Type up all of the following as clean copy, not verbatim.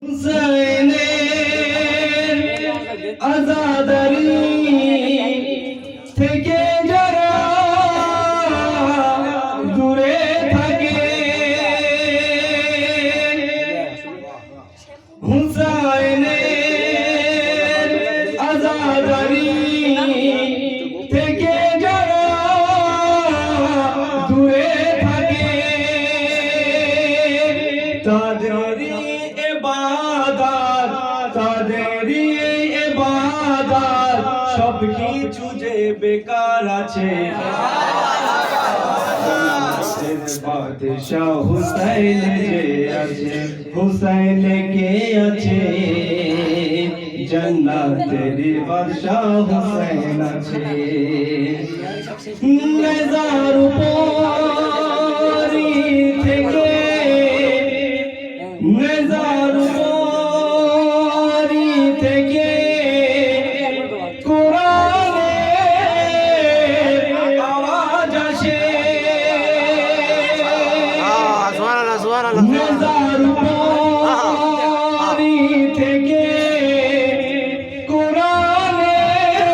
হুসাইনের আজাদারি থেকে যারা দূরে থাকে, হুসাইনের আজাদারি থেকে যারা দূরে থাকে, তাদেরই ইবাদত সব কিছু যে বেকার আছে। বাদশাহ হুসাইন যে আছে, হুসাইন কে আছে, জান্নাতের বাদশাহ হুসাইন আছে। নেজার উপরি থেকে, নেজার উপরি থেকে কোরআনের আওয়াজ আসে। নেজার উপরি থেকে কোরআনের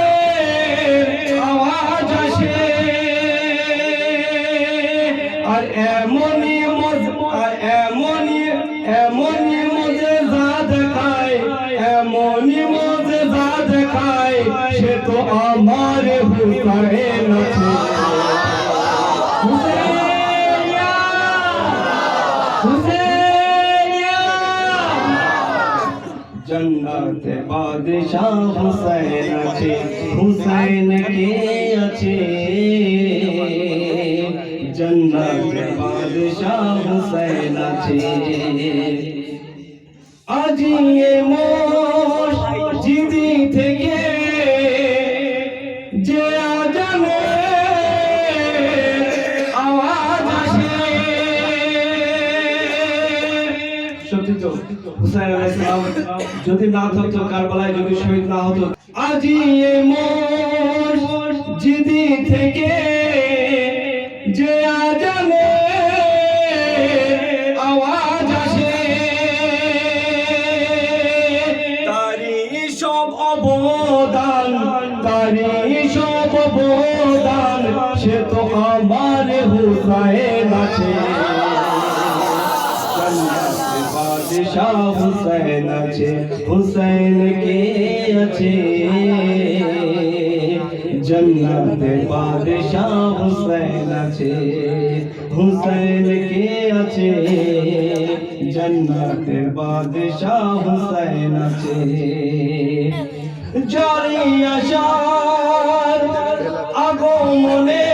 আওয়াজ আসে। আর এমনই মজেজা দেখায়, এমনই মজেজা দেখায়, সে তো আমার হুসাইন আছে। হুসাইনিয়া, হুসাইনিয়া, জান্নাতে বাদশাহ হুসাইন আছে, হুসাইন কে আছে, জান্নাতে বাদশাহ হুসাইন আছে। আজি এ মসজিদি থেকে যে আজানের আওয়াজ আসে। সত্যি তো হুসাইন আলাইহিস সালাম যদি না থাকতো, কারবালায় যদি শহীদ না হতো, আজি এ মসজিদি থেকে যে আজানের আওয়াজ আসে, তারি সব অবদান, তারি সব অবদান, সে তো আমার হুসাইন আছে। জান্নাতের বাদশাহ হুসাইন আছে, হুসাইন কে আছে, জান্নাতের বাদশাহ হুসাইন আছে, হুসাইন কে আছে, জান্নাতের বাদশাহ হুসাইন আছে। জারি আশার আগমনে,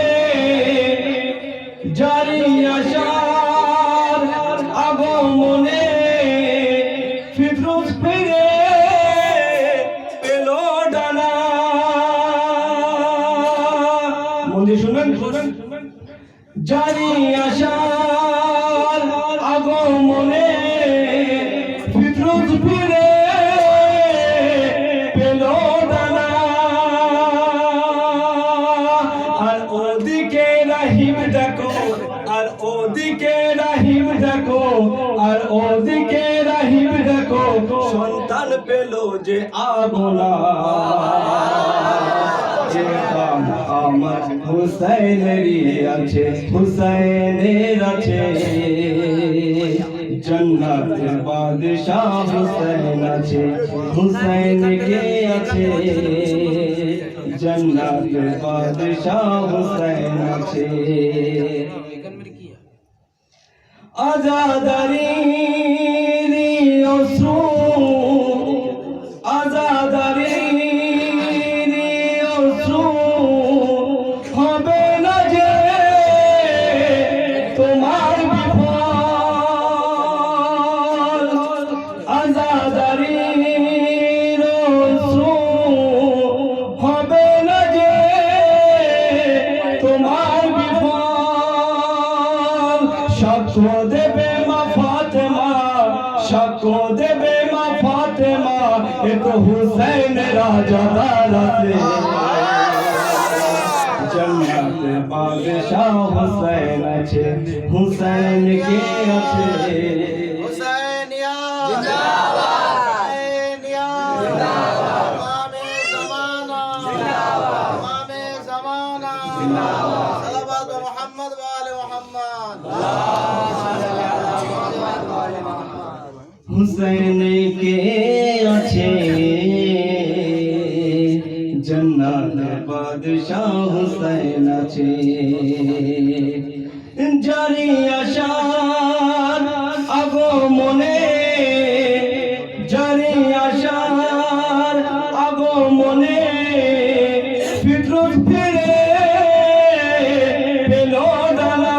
জারি আশার আগমনে ফিরোজ ফিরে পেল ডানা। মন দিয়ে শুনবেন, জারি আশার আগমনে ফিরোজ ফিরে পেল ডানা। আর ওদিকে রাহিম দেখো, আর ওদিকে রাহিম দেখো, আর ওদিকে রাহিম দেখো, সন্তান পেল যে আবলা। যে আমার হুসাইনেরই আছে, হুসাইনের আছে, জান্নাতের বাদশাহ হুসাইন আছে, হুসাইন কে আছে, জান্নাতের বাদশাহ হুসাইন আছে। আজাদারির অশ্রু, আজাদারির অশ্রু হবে না যে তোমার বিফল। আজাদারির অশ্রু হবে না যে তোমার বিফল। সাক্ষ্য দেবে মা ফাতেমা, সাক্ষ্য দেবে মা ফাতেমা, এ তো হুসাইন রাজাদার আছে। জান্নাতে বাদশাহ হুসাইন আছে, হুসাইন কে আছে, হুসাইনিয়া জিন্দাবাদ। হুসেন কে আছে জান্নাতের বাদশাহ হুসেন আছে জারি আশার আগমনে জারি আশার আগমনে ফিতরত ফিরে পেল ডানা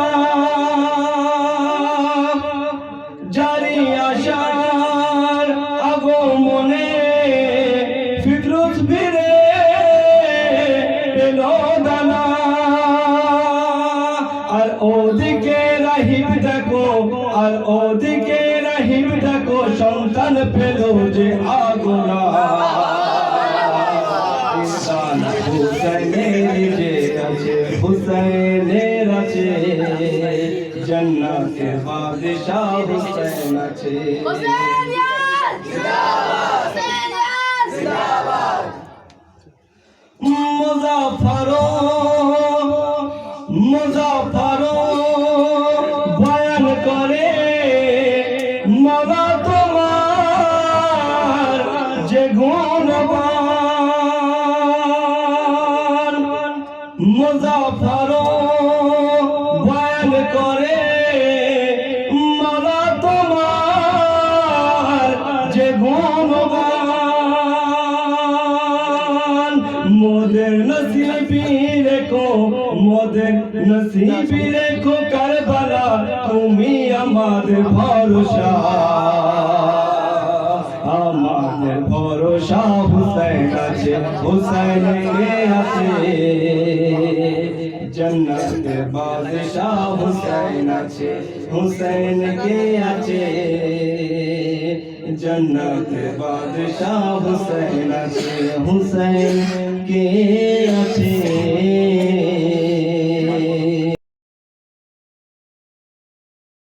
জারি আশার আগমনে ফিতরত ফিরে পেল ডানা আর ওদিকে রাহিব দেখো আর ওদিকে রাহিব দেখো সন্তান পেল যে আগোরা হুসেনের যে আছে হুসেনের আছে জান্নাতের বাদশাহ হুসেন আছে মুজাফফর মুজাফফর বয়ান করে মওলা তোমার যে গুণগান মুজাফফর বয়ান করে মওলা তোমার যে গুণগান মোদের নসিবি রেখো মোদের নসিবি রেখো কারবালা তুমি আমাদের ভরসা আমাদের ভরসা হুসেন আছে হুসেন কে আছে জান্নাতের বাদশাহ হুসেন আছে হুসেন কে আছে জান্নাতের বাদশাহ হুসেন আছে হুসেন কে